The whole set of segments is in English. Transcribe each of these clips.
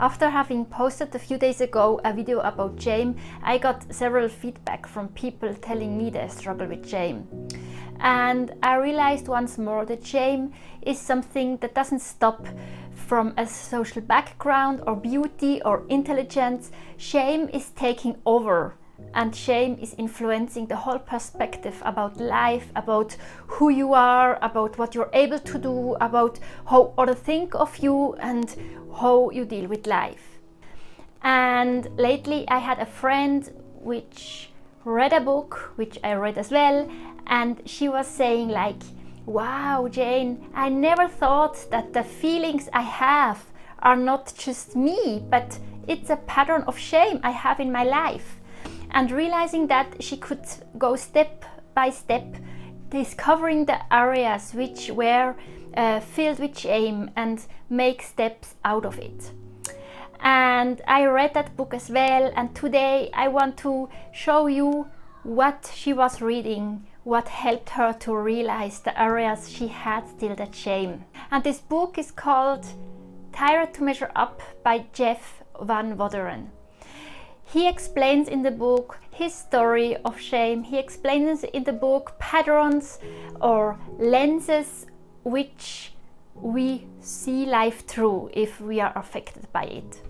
After having posted a few days ago a video about shame, I got several feedback from people telling me they struggle with shame. And I realized once more that shame is something that doesn't stop from a social background or beauty or intelligence. Shame is taking over, and shame is influencing the whole perspective about life, about who you are, about what you're able to do, about how others think of you and how you deal with life. And lately I had a friend which read a book, which I read as well, and she was saying like, wow, Jane, I never thought that the feelings I have are not just me, but it's a pattern of shame I have in my life. And realizing that she could go step by step, discovering the areas which were filled with shame and make steps out of it. And I read that book as well, and today I want to show you what she was reading, what helped her to realize the areas she had still that shame. And this book is called Tired to Measure Up by Jeff VanVoderen. He explains in the book his story of shame. He explains in the book patterns or lenses which we see life through if we are affected by it.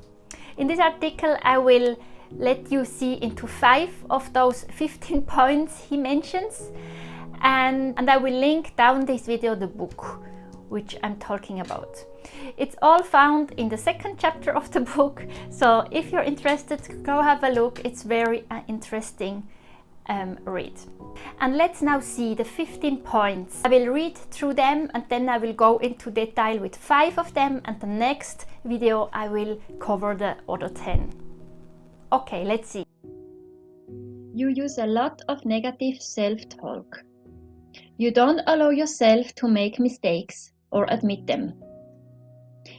In this article, I will let you see into 5 of those 15 points he mentions, and I will link down this video the book which I'm talking about. It's all found in the 2nd chapter of the book, so if you're interested, go have a look. It's very interesting read. And let's now see the 15 points. I will read through them and then I will go into detail with 5 of them, and the next video I will cover the other 10. Okay, let's see. You use a lot of negative self-talk. You don't allow yourself to make mistakes or admit them.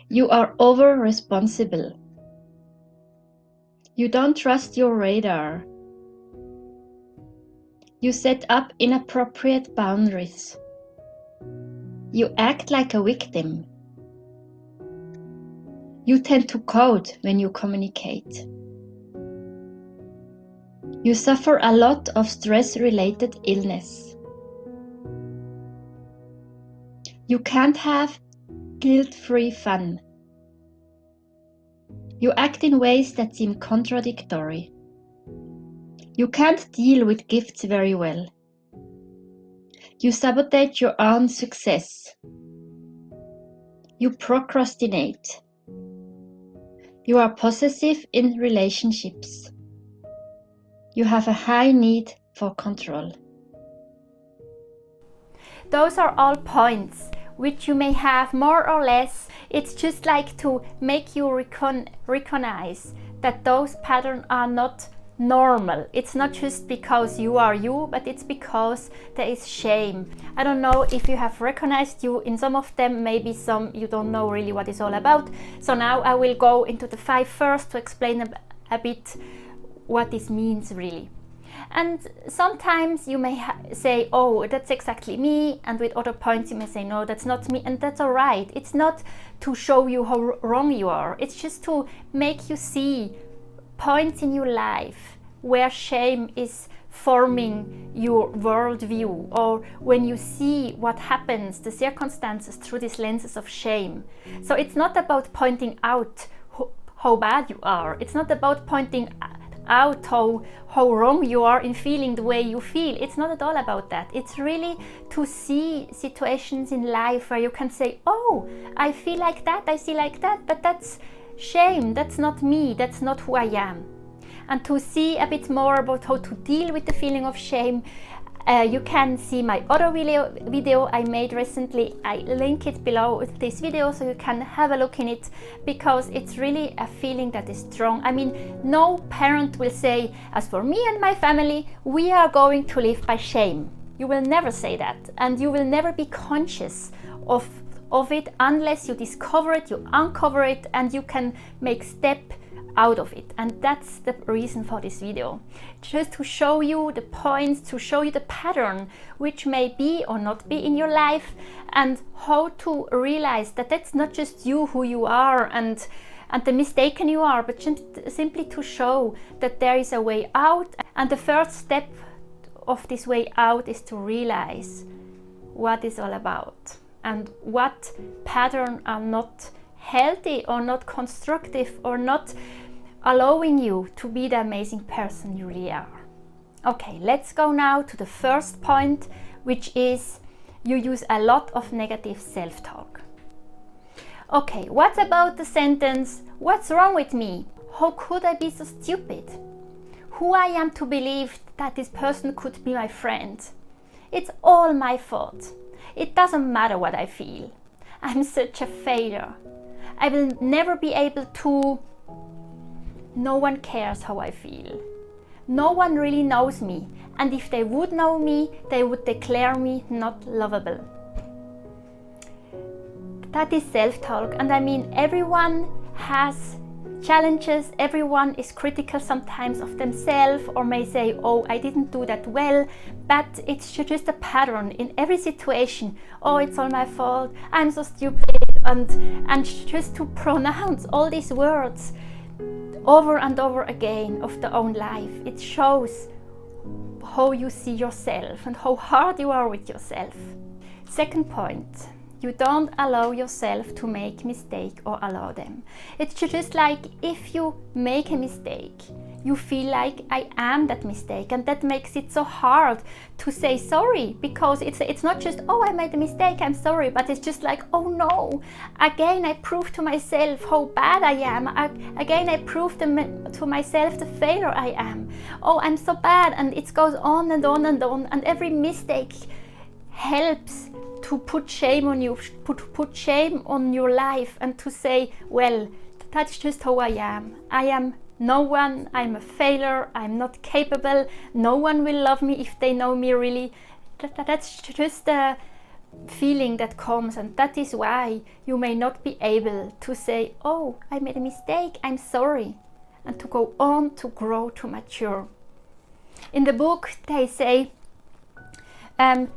You are over-responsible. You don't trust your radar. You set up inappropriate boundaries. You act like a victim. You tend to code when you communicate. You suffer a lot of stress-related illness. You can't have guilt-free fun. You act in ways that seem contradictory. You can't deal with gifts very well. You sabotage your own success. You procrastinate. You are possessive in relationships. You have a high need for control. Those are all points which you may have more or less. It's just like to make you recognize that those patterns are not normal. It's not just because you are you, but it's because there is shame. I don't know if you have recognized you in some of them, maybe some you don't know really what it's all about. So now I will go into the 5 first to explain a bit what this means really. And sometimes you may say, oh, that's exactly me, and with other points you may say, no, that's not me, and that's all right. It's not to show you how wrong you are. It's just to make you see points in your life where shame is forming your worldview, or when you see what happens, the circumstances through these lenses of shame. So it's not about pointing out how bad you are. It's not about pointing out how wrong you are in feeling the way you feel. It's not at all about that. It's really to see situations in life where you can say, oh, I feel like that, I see like that, but that's shame, that's not me, that's not who I am. And to see a bit more about how to deal with the feeling of shame, you can see my other video I made recently. I link it below this video so you can have a look in it, because it's really a feeling that is strong. I mean, no parent will say, as for me and my family, we are going to live by shame. You will never say that, and you will never be conscious of it unless you discover it, you uncover it, and you can make steps out of it. And that's the reason for this video, just to show you the points, to show you the pattern which may be or not be in your life, and how to realize that that's not just you, who you are, and and the mistaken you are, but simply to show that there is a way out. And the first step of this way out is to realize what it's all about and what patterns are not healthy or not constructive or not allowing you to be the amazing person you really are. Okay, let's go now to the first point, which is you use a lot of negative self-talk. Okay, what about the sentence, "What's wrong with me? How could I be so stupid? Who I am to believe that this person could be my friend? It's all my fault. It doesn't matter what I feel. I'm such a failure. I will never be able to. No one cares how I feel. No one really knows me, and if they would know me, they would declare me not lovable." That is self-talk, and I mean, everyone has challenges, everyone is critical sometimes of themselves, or may say, "Oh, I didn't do that well," but it's just a pattern in every situation. "Oh, it's all my fault, I'm so stupid," and just to pronounce all these words over and over again of their own life. It shows how you see yourself and how hard you are with yourself. Second point, you don't allow yourself to make mistakes or allow them. It's just like if you make a mistake, you feel like I am that mistake, and that makes it so hard to say sorry, because it's not just, "Oh, I made a mistake, I'm sorry," but it's just like, "Oh no, again I proved to myself how bad I am. Again I proved to myself the failure I am. Oh, I'm so bad," and it goes on and on and on, and every mistake helps to put shame on you, put shame on your life, and to say, "Well, that's just how I am. I am no one, I'm a failure, I'm not capable, no one will love me if they know me really." That's just a feeling that comes, and that is why you may not be able to say, "Oh, I made a mistake, I'm sorry," and to go on to grow, to mature. In the book they say,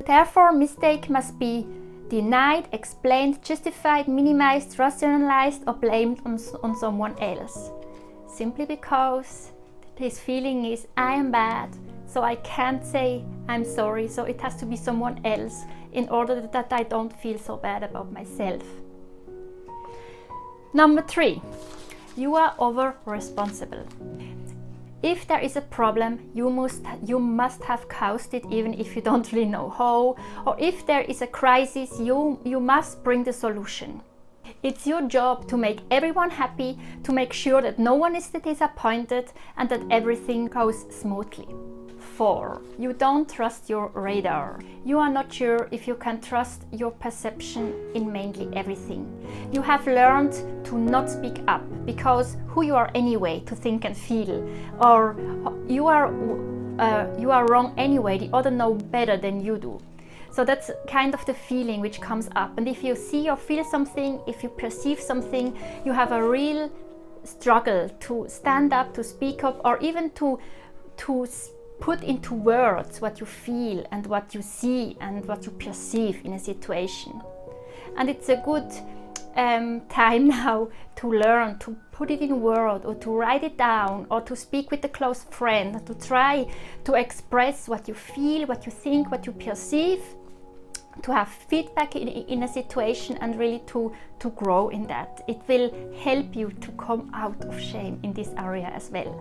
therefore mistake must be denied, explained, justified, minimized, rationalized, or blamed on someone else. Simply because this feeling is, I am bad, so I can't say I'm sorry, so it has to be someone else in order that I don't feel so bad about myself. Number 3, you are over responsible. If there is a problem, you must have caused it, even if you don't really know how, or if there is a crisis, you must bring the solution. It's your job to make everyone happy, to make sure that no one is disappointed and that everything goes smoothly. 4, you don't trust your radar. You are not sure if you can trust your perception in mainly everything. You have learned to not speak up because who you are anyway to think and feel, or you are wrong anyway, the other know better than you do. So that's kind of the feeling which comes up. And if you see or feel something, if you perceive something, you have a real struggle to stand up, to speak up, or even to put into words what you feel and what you see and what you perceive in a situation. And it's a good time now to learn to put it in words, or to write it down, or to speak with a close friend, to try to express what you feel, what you think, what you perceive, to have feedback in a situation, and really to grow in that. It will help you to come out of shame in this area as well.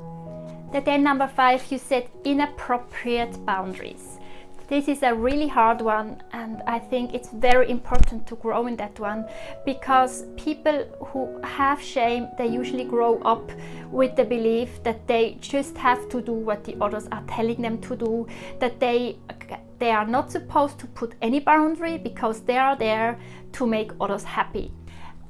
Then number 5, you set inappropriate boundaries. This is a really hard one, and I think it's very important to grow in that one, because people who have shame, they usually grow up with the belief that they just have to do what the others are telling them to do, that they are not supposed to put any boundary because they are there to make others happy.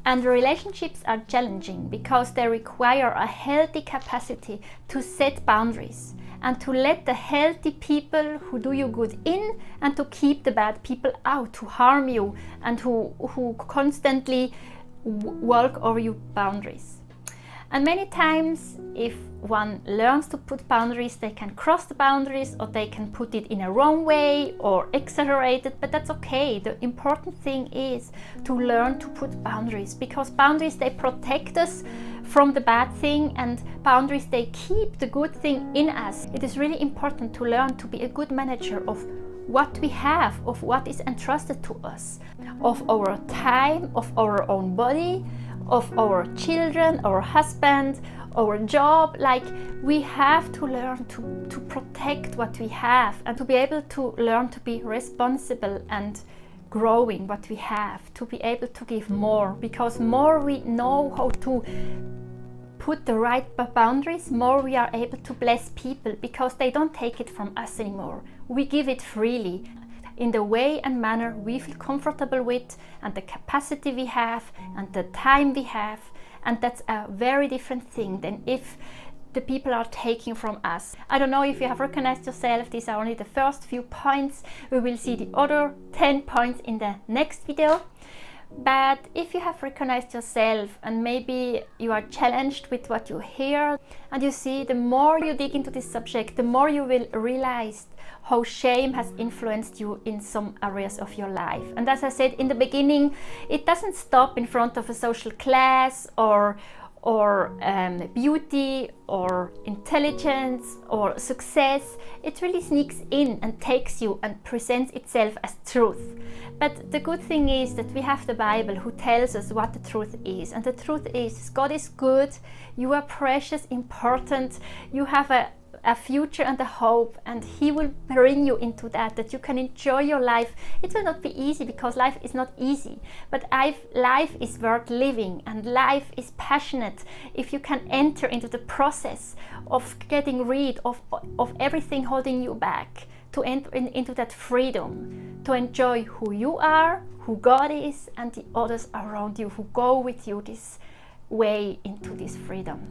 And relationships are challenging because they require a healthy capacity to set boundaries and to let the healthy people who do you good in, and to keep the bad people out, who harm you and who constantly walk over your boundaries. And many times, if one learns to put boundaries, they can cross the boundaries, or they can put it in a wrong way or exaggerate it, but that's okay. The important thing is to learn to put boundaries, because boundaries, they protect us from the bad thing, and boundaries, they keep the good thing in us. It is really important to learn to be a good manager of what we have, of what is entrusted to us, of our time, of our own body, of our children, our husband, our job. Like, we have to learn to protect what we have, and to be able to learn to be responsible and growing what we have, to be able to give more, because more we know how to put the right boundaries, more we are able to bless people, because they don't take it from us anymore. We give it freely, in the way and manner we feel comfortable with, and the capacity we have, and the time we have. And that's a very different thing than if the people are taking from us. I don't know if you have recognized yourself. These are only the first few points. We will see the other 10 points in the next video. But if you have recognized yourself, and maybe you are challenged with what you hear, and you see, the more you dig into this subject, the more you will realize how shame has influenced you in some areas of your life. And as I said in the beginning, it doesn't stop in front of a social class, or beauty, or intelligence, or success. It really sneaks in and takes you and presents itself as truth. But the good thing is that we have the Bible, who tells us what the truth is. And the truth is, God is good, you are precious, important, you have a future and a hope, and He will bring you into that you can enjoy your life. It will not be easy, because life is not easy, but life is worth living, and life is passionate if you can enter into the process of getting rid of everything holding you back, to enter into that freedom, to enjoy who you are, who God is, and the others around you who go with you this way into this freedom.